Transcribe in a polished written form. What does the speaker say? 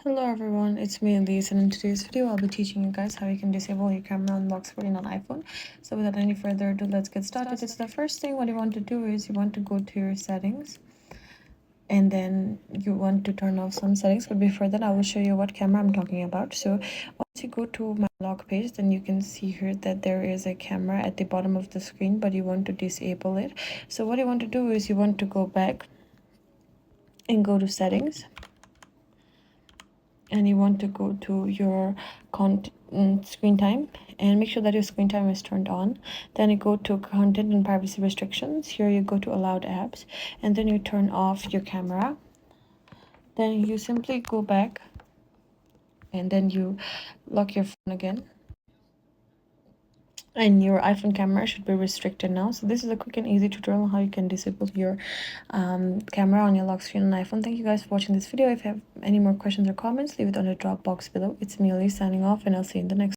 Hello everyone, it's me Elise, and in today's video I'll be teaching you guys how you can disable your camera on lock screen on iPhone. So without any further ado, let's get started. So the first thing what you want to do is you want to go to your settings, and then you want to turn off some settings. But before that, I will show you what camera I'm talking about. So once you go to my lock page, then you can see here that there is a camera at the bottom of the screen, but you want to disable it. So what you want to do is you want to go back and go to settings, and you want to go to your screen time and make sure that your screen time is turned on. Then you go to content and privacy restrictions. Here you go to allowed apps, and then you turn off your camera. Then you simply go back and then you lock your phone again, and your iPhone camera should be restricted now. So this is a quick and easy tutorial on how you can disable your camera on your lock screen on iPhone. Thank you guys for watching this video. If you have any more questions or comments, leave it on the drop box below. It's me, Elise, signing off, and I'll see you in the next